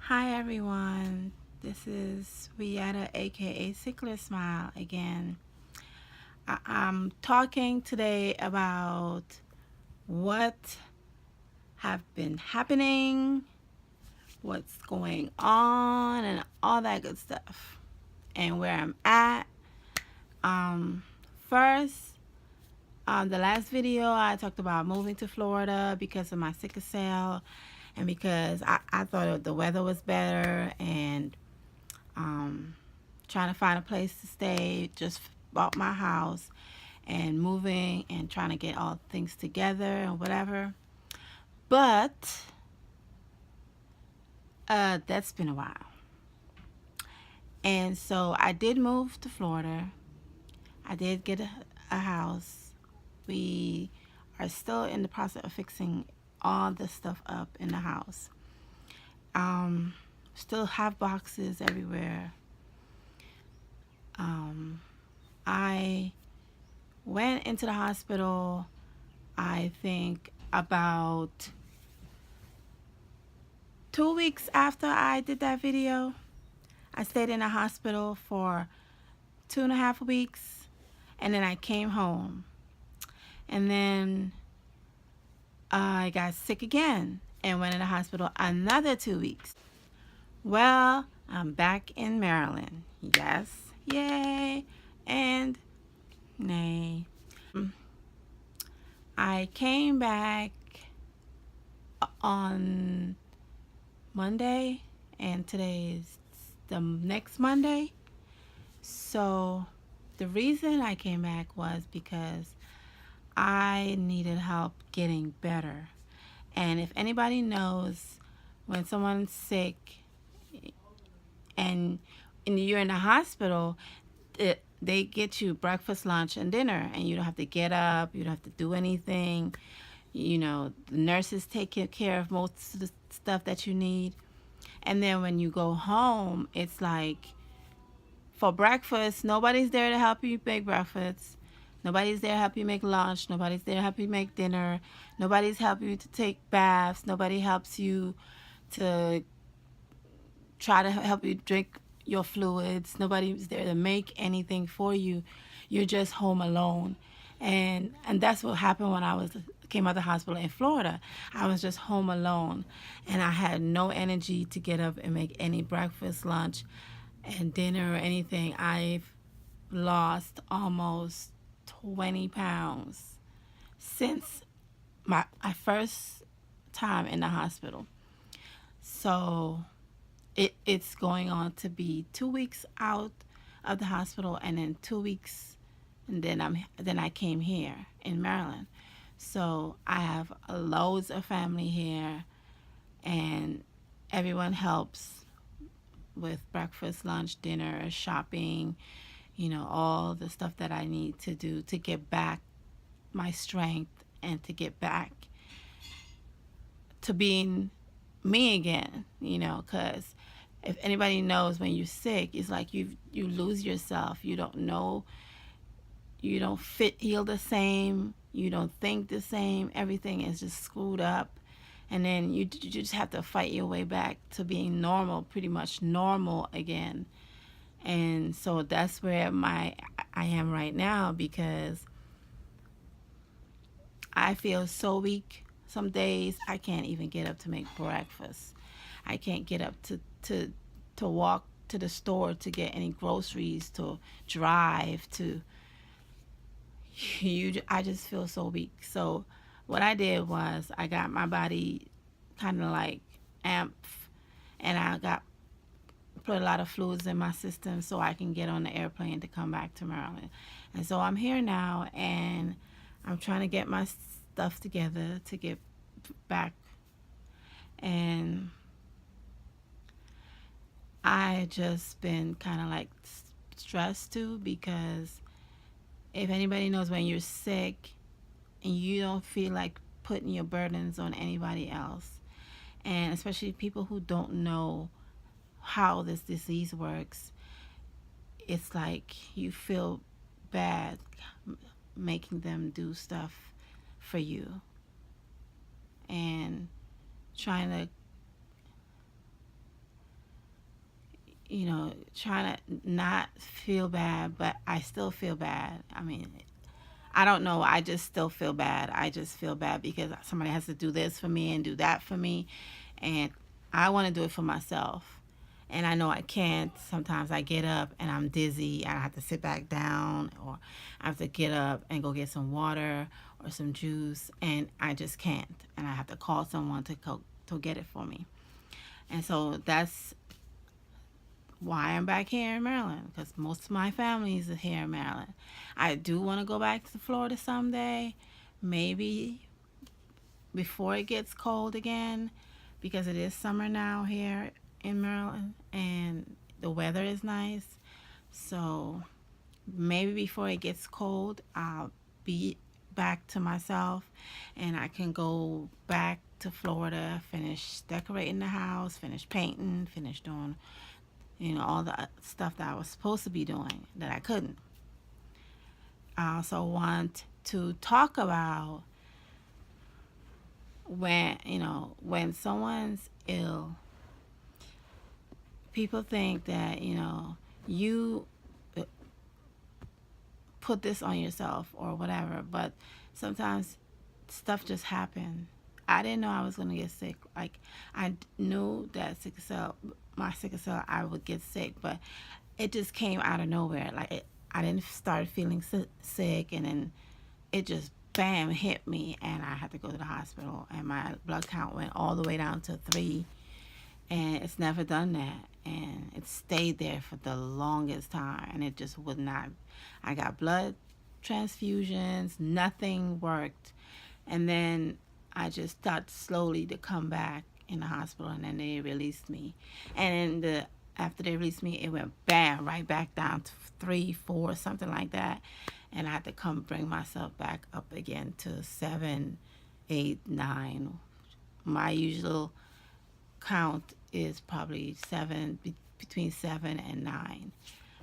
Hi everyone, this is Rietta aka Sickler Smile again. I'm talking today about what have been happening, what's going on, and all that good stuff, and where I'm at. Um, First, the last video I talked about moving to Florida because of my sickle cell and because I thought the weather was better and um, trying to find a place to stay. Just bought my house and moving and trying to get all things together and whatever. But that's been a while. And so I did move to Florida. I did get a house. We are still in the process of fixing all the stuff up in the house. Um, Still have boxes everywhere. Um, I went into the hospital, I think about 2 weeks after I did that video. I stayed in the hospital for 2.5 weeks and then I came home. And then I got sick again and went in the hospital another 2 weeks. Well, I'm back in Maryland. Yes, yay, and nay. I came back on Monday, and today is the next Monday. So the reason I came back was because I needed help getting better. And if anybody knows, when someone's sick and you're in the hospital, they get you breakfast, lunch, and dinner, and you don't have to get up, you don't have to do anything. The nurses take care of most of the stuff that you need. And then when you go home, it's like for breakfast, nobody's there to help you make breakfast. Nobody's there to help you make lunch. Nobody's there to help you make dinner. Nobody's helping you to take baths. Nobody helps you to try to help you drink your fluids. Nobody's there to make anything for you. You're just home alone. And that's what happened when I came out of the hospital in Florida. I was just home alone and I had no energy to get up and make any breakfast, lunch, and dinner or anything. I've lost almost 20 pounds since my first time in the hospital. So it's going on to be 2 weeks out of the hospital and then 2 weeks and then I came here in Maryland. So I have loads of family here and everyone helps with breakfast, lunch, dinner, shopping, all the stuff that I need to do to get back my strength and to get back to being me again, because if anybody knows when you're sick, it's like you lose yourself. You don't know, you don't feel the same, you don't think the same. Everything is just screwed up. And then you just have to fight your way back to being normal, pretty much normal again. And so that's where I am right now because I feel so weak. Some days I can't even get up to make breakfast. I can't get up to walk to the store to get any groceries, to drive to I just feel so weak. So what I did was I got my body kind of like amp and I got put a lot of fluids in my system so I can get on the airplane to come back to Maryland. And so I'm here now and I'm trying to get my stuff together to get back. And I just been kind of like stressed too because if anybody knows when you're sick and you don't feel like putting your burdens on anybody else, and especially people who don't know how this disease works, it's like you feel bad making them do stuff for you and trying to you know, trying to not feel bad, but I still feel bad. I mean, I don't know. I just still feel bad. I just feel bad because somebody has to do this for me and do that for me. And I want to do it for myself. And I know I can't. Sometimes I get up and I'm dizzy. I have to sit back down, or I have to get up and go get some water or some juice. And I just can't. And I have to call someone to go to get it for me. And so that's why I'm back here in Maryland, because most of my family is here in Maryland. I do want to go back to Florida someday, maybe before it gets cold again, because it is summer now here in Maryland and the weather is nice. So maybe before it gets cold, I'll be back to myself and I can go back to Florida, finish decorating the house, finish painting, finish doing, you know, all the stuff that I was supposed to be doing that I couldn't. I also want to talk about when, you know, when someone's ill, people think that, you know, you put this on yourself or whatever, but sometimes stuff just happened. I didn't know I was going to get sick. Like, I knew that sickle cell, my sickle cell, I would get sick, but it just came out of nowhere. Like, I didn't start feeling sick, and then it just bam hit me, and I had to go to the hospital, and my blood count went all the way down to 3, and it's never done that, and it stayed there for the longest time, and it just would not. I got blood transfusions, nothing worked, and then I just started slowly to come back in the hospital, and then they released me, and after they released me, it went bam right back down to 3, 4, something like that, and I had to come bring myself back up again to 7, 8, 9. My usual count is probably 7, between 7 and 9.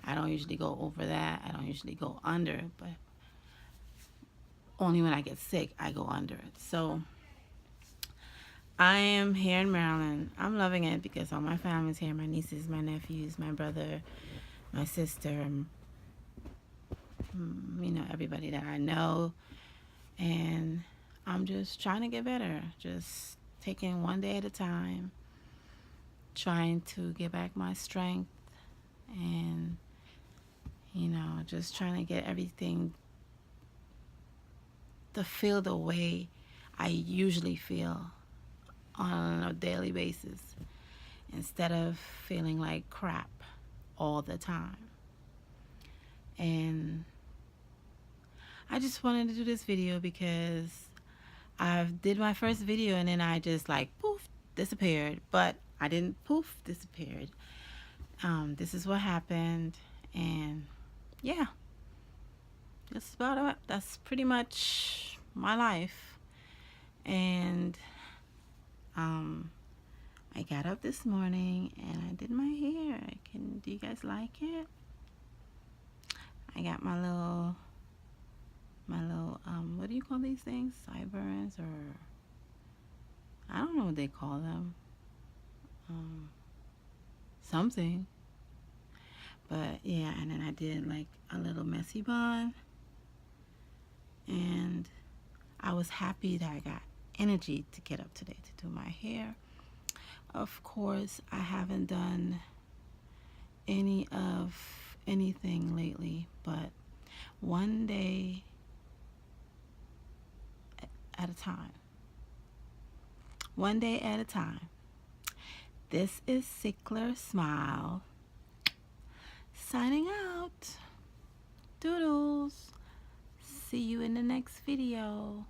I don't usually go over that. I don't usually go under, but only when I get sick I go under it. So I am here in Maryland. I'm loving it because all my family's here. My nieces, my nephews, my brother, my sister, you know, everybody that I know. And I'm just trying to get better. Just taking one day at a time. Trying to get back my strength. And, you know, just trying to get everything to feel the way I usually feel on a daily basis, instead of feeling like crap all the time. And I just wanted to do this video because I did my first video and then I just like poof disappeared, but I didn't poof disappeared. This is what happened, and yeah, that's about it. That's pretty much my life. And I got up this morning and I did my hair. Do you guys like it? I got my little what do you call these things? Sideburns, or I don't know what they call them. Something. But yeah, and then I did like a little messy bun, and I was happy that I got energy to get up today to do my hair. Of course, I haven't done anything lately, but one day at a time. One day at a time. This is Sickler Smile signing out. Doodles. See you in the next video.